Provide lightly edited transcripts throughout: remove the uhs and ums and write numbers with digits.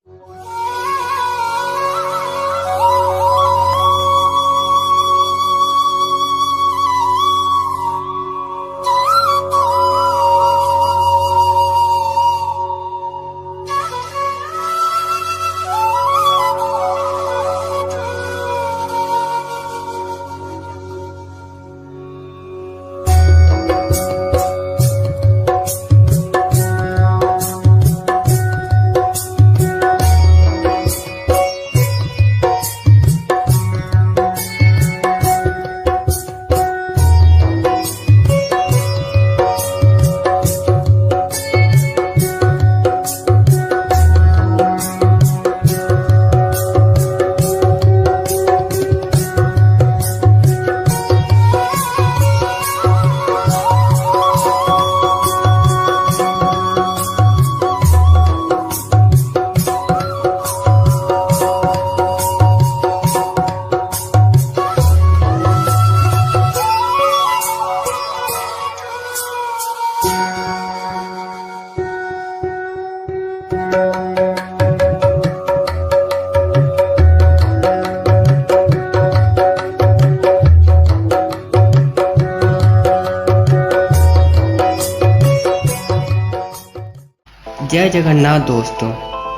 जय जगन्नाथ दोस्तों,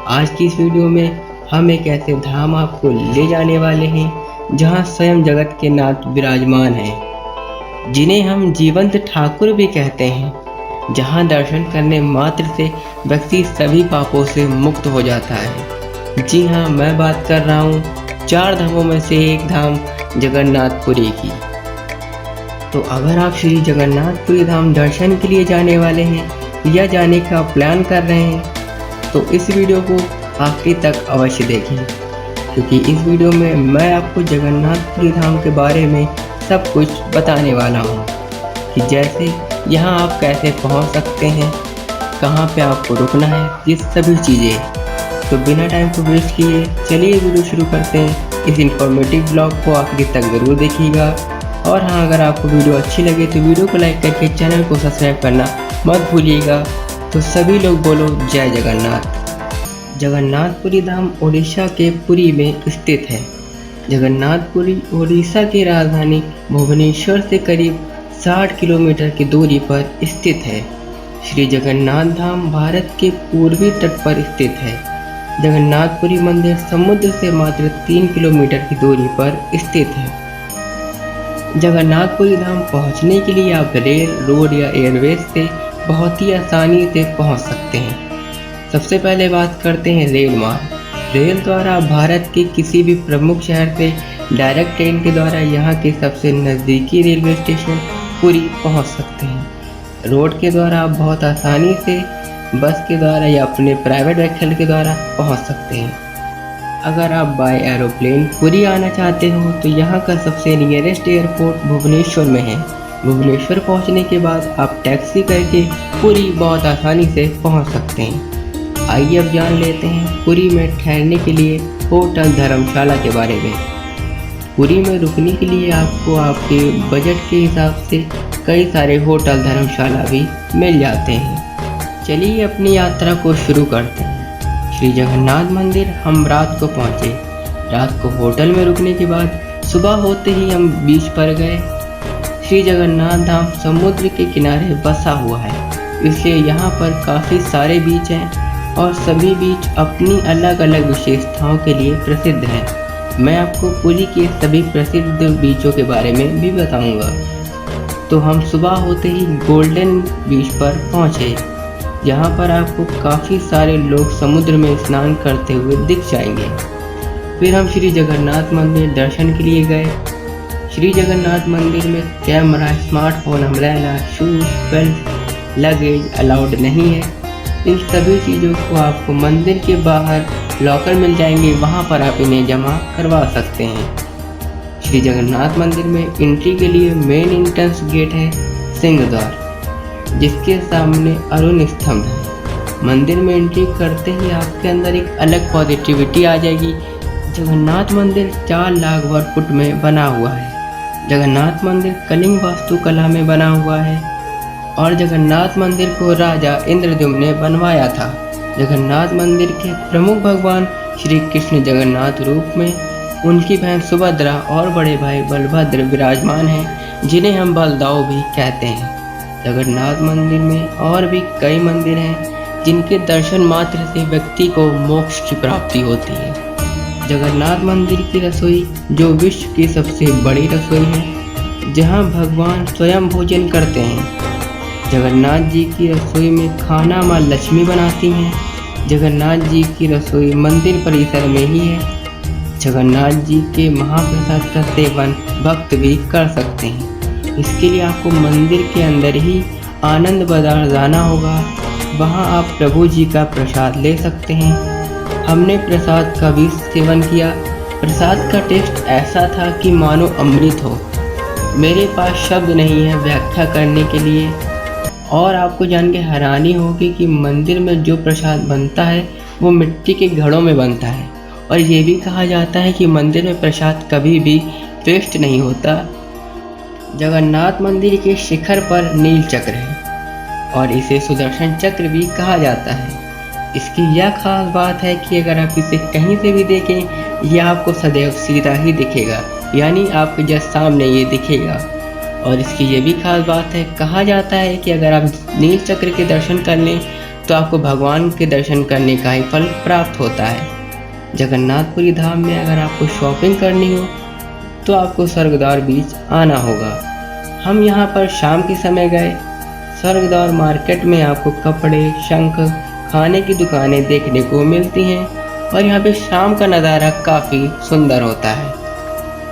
आज की इस वीडियो में हम एक ऐसे धाम आपको ले जाने वाले हैं जहां स्वयं जगत के नाथ विराजमान हैं, जिन्हें हम जीवंत ठाकुर भी कहते हैं, जहां दर्शन करने मात्र से व्यक्ति सभी पापों से मुक्त हो जाता है। जी हाँ, मैं बात कर रहा हूँ 4 धामों में से एक धाम जगन्नाथपुरी की। तो अगर आप श्री जगन्नाथपुरी धाम दर्शन के लिए जाने वाले हैं या जाने का प्लान कर रहे हैं तो इस वीडियो को आखिर तक अवश्य देखें, क्योंकि इस वीडियो में मैं आपको जगन्नाथपुरी धाम के बारे में सब कुछ बताने वाला हूँ कि जैसे यहाँ आप कैसे पहुँच सकते हैं, कहाँ पे आपको रुकना है, ये सभी चीज़ें। तो बिना टाइम को वेस्ट किए चलिए वीडियो शुरू करते हैं। इस इंफॉर्मेटिव ब्लॉग को आखिर तक ज़रूर देखिएगा। और हाँ, अगर आपको वीडियो अच्छी लगे तो वीडियो को लाइक करके चैनल को सब्सक्राइब करना मत भूलिएगा। तो सभी लोग बोलो जय जगन्नाथ। जगन्नाथपुरी धाम उड़ीसा के पुरी में स्थित है। जगन्नाथपुरी उड़ीसा की राजधानी भुवनेश्वर से करीब 60 किलोमीटर की दूरी पर स्थित है। श्री जगन्नाथ धाम भारत के पूर्वी तट पर स्थित है। जगन्नाथपुरी मंदिर समुद्र से मात्र 3 किलोमीटर की दूरी पर स्थित है। जगन्नाथपुरी धाम पहुंचने के लिए आप रेल, रोड या एयरवेज से बहुत ही आसानी से पहुंच सकते हैं। सबसे पहले बात करते हैं रेल मार्ग। रेल द्वारा भारत के किसी भी प्रमुख शहर से डायरेक्ट ट्रेन के द्वारा यहाँ के सबसे नज़दीकी रेलवे स्टेशन पुरी पहुँच सकते हैं। रोड के द्वारा आप बहुत आसानी से बस के द्वारा या अपने प्राइवेट व्हीकल के द्वारा पहुँच सकते हैं। अगर आप बाय एरोप्लेन पुरी आना चाहते हो तो यहाँ का सबसे नियरेस्ट एयरपोर्ट भुवनेश्वर में है। भुवनेश्वर पहुँचने के बाद आप टैक्सी करके पुरी बहुत आसानी से पहुँच सकते हैं। आइए अब जान लेते हैं पुरी में ठहरने के लिए होटल धर्मशाला के बारे में। पुरी में रुकने के लिए आपको आपके बजट के हिसाब से कई सारे होटल धर्मशाला भी मिल जाते हैं। चलिए अपनी यात्रा को शुरू करते हैं। श्री जगन्नाथ मंदिर हम रात को पहुँचे। रात को होटल में रुकने के बाद सुबह होते ही हम बीच पर गए। श्री जगन्नाथ धाम समुद्र के किनारे बसा हुआ है, इसलिए यहाँ पर काफ़ी सारे बीच हैं और सभी बीच अपनी अलग अलग विशेषताओं के लिए प्रसिद्ध हैं। मैं आपको पुरी के सभी प्रसिद्ध बीचों के बारे में भी बताऊंगा। तो हम सुबह होते ही गोल्डन बीच पर पहुँचे। यहाँ पर आपको काफ़ी सारे लोग समुद्र में स्नान करते हुए दिख जाएंगे। फिर हम श्री जगन्नाथ मंदिर दर्शन के लिए गए। श्री जगन्नाथ मंदिर में camera, smartphone, umbrella, shoes, belt, luggage allowed नहीं है। इन सभी चीज़ों को आपको मंदिर के बाहर लॉकर मिल जाएंगे, वहाँ पर आप इन्हें जमा करवा सकते हैं। श्री जगन्नाथ मंदिर में एंट्री के लिए मेन एंट्रेंस गेट है सिंह द्वार, जिसके सामने अरुण स्तंभ है। मंदिर में एंट्री करते ही आपके अंदर एक अलग पॉजिटिविटी आ जाएगी। जगन्नाथ मंदिर 4 लाख वर्ग फुट में बना हुआ है। जगन्नाथ मंदिर कलिंग वास्तुकला में बना हुआ है और जगन्नाथ मंदिर को राजा इंद्रद्युम्न ने बनवाया था। जगन्नाथ मंदिर के प्रमुख भगवान श्री कृष्ण जगन्नाथ रूप में, उनकी बहन सुभद्रा और बड़े भाई बलभद्र विराजमान हैं, जिन्हें हम बलदाऊ भी कहते हैं। जगन्नाथ मंदिर में और भी कई मंदिर हैं जिनके दर्शन मात्र से व्यक्ति को मोक्ष की प्राप्ति होती है। जगन्नाथ मंदिर की रसोई जो विश्व की सबसे बड़ी रसोई है, जहां भगवान स्वयं भोजन करते हैं। जगन्नाथ जी की रसोई में खाना माँ लक्ष्मी बनाती हैं। जगन्नाथ जी की रसोई मंदिर परिसर में ही है। जगन्नाथ जी के महाप्रसाद का सेवन भक्त भी कर सकते हैं। इसके लिए आपको मंदिर के अंदर ही आनंद बाजार जाना होगा। वहां आप प्रभु जी का प्रसाद ले सकते हैं। हमने प्रसाद का भी सेवन किया। प्रसाद का टेस्ट ऐसा था कि मानो अमृत हो। मेरे पास शब्द नहीं है व्याख्या करने के लिए। और आपको जान के हैरानी होगी कि मंदिर में जो प्रसाद बनता है वो मिट्टी के घड़ों में बनता है। और ये भी कहा जाता है कि मंदिर में प्रसाद कभी भी वेस्ट नहीं होता। जगन्नाथ मंदिर के शिखर पर नील चक्र है और इसे सुदर्शन चक्र भी कहा जाता है। इसकी यह खास बात है कि अगर आप इसे कहीं से भी देखें, यह आपको सदैव सीधा ही दिखेगा, यानी आपके जस्ट सामने ये दिखेगा। और इसकी ये भी खास बात है, कहा जाता है कि अगर आप नील चक्र के दर्शन कर लें तो आपको भगवान के दर्शन करने का ही फल प्राप्त होता है। जगन्नाथपुरी धाम में अगर आपको शॉपिंग करनी हो तो आपको स्वर्गद्वार बीच आना होगा। हम यहाँ पर शाम के समय गए। स्वर्गद्वार मार्केट में आपको कपड़े, शंख, खाने की दुकानें देखने को मिलती हैं और यहाँ पे शाम का नज़ारा काफ़ी सुंदर होता है।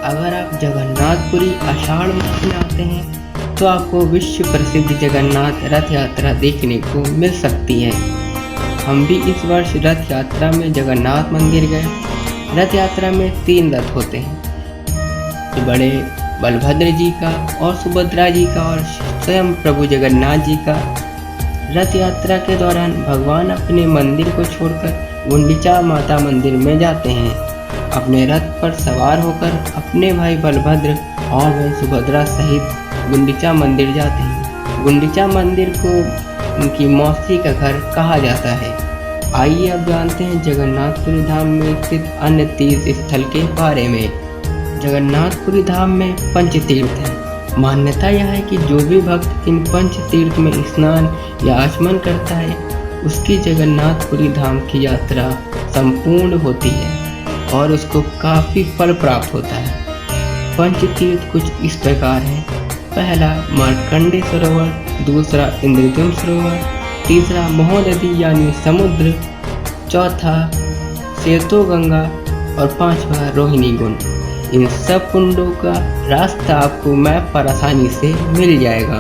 अगर आप जगन्नाथपुरी आषाढ़ मास में आते हैं तो आपको विश्व प्रसिद्ध जगन्नाथ रथ यात्रा देखने को मिल सकती है। हम भी इस वर्ष रथ यात्रा में जगन्नाथ मंदिर गए। रथ यात्रा में 3 रथ होते हैं, बड़े बलभद्र जी का और सुभद्रा जी का और स्वयं प्रभु जगन्नाथ जी का। रथ यात्रा के दौरान भगवान अपने मंदिर को छोड़कर गुंडिचा माता मंदिर में जाते हैं। अपने रथ पर सवार होकर अपने भाई बलभद्र और बहन सुभद्रा सहित गुंडिचा मंदिर जाते हैं। गुंडिचा मंदिर को उनकी मौसी का घर कहा जाता है। आइए अब जानते हैं जगन्नाथपुरी धाम में स्थित अन्य तीर्थ स्थल के बारे में। जगन्नाथपुरी धाम में पंच तीर्थ है। मान्यता यह है कि जो भी भक्त इन पंच तीर्थ में स्नान या आचमन करता है, उसकी जगन्नाथपुरी धाम की यात्रा संपूर्ण होती है और उसको काफ़ी फल प्राप्त होता है। पंच तीर्थ कुछ इस प्रकार हैं। पहला मार्कंडे सरोवर, दूसरा इंद्रद्युम्न सरोवर, तीसरा महोदधि यानी समुद्र, चौथा श्वेतगंगा और 5वां रोहिणी कुंड। इन सब कुंडों का रास्ता आपको मैप पर आसानी से मिल जाएगा।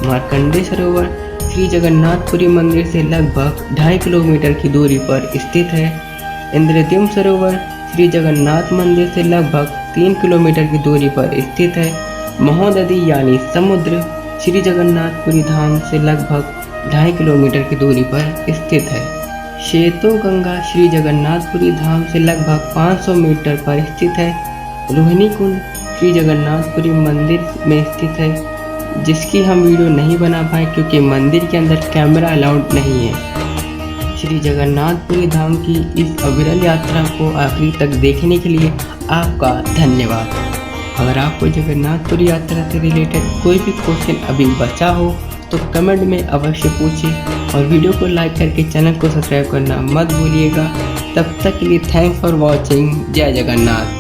मार्कंडे सरोवर श्री जगन्नाथपुरी मंदिर से लगभग 2.5 किलोमीटर की दूरी पर स्थित है। इंद्रद्युम्न सरोवर श्री जगन्नाथ मंदिर से लगभग 3 किलोमीटर की दूरी पर स्थित है। महोदधि यानी समुद्र श्री जगन्नाथपुरी धाम से लगभग 2.5 किलोमीटर की दूरी पर स्थित है। श्वेतगंगा श्री जगन्नाथपुरी धाम से लगभग 500 मीटर पर स्थित है। रोहिणी कुंड श्री जगन्नाथपुरी मंदिर में स्थित है, जिसकी हम वीडियो नहीं बना पाए क्योंकि मंदिर के अंदर कैमरा अलाउड नहीं है। श्री जगन्नाथपुरी धाम की इस अविरल यात्रा को आखिरी तक देखने के लिए आपका धन्यवाद। अगर आपको जगन्नाथपुरी यात्रा से रिलेटेड कोई भी क्वेश्चन अभी बचा हो तो कमेंट में अवश्य पूछें और वीडियो को लाइक करके चैनल को सब्सक्राइब करना मत भूलिएगा। तब तक के लिए थैंक्स फॉर वॉचिंग। जय जगन्नाथ।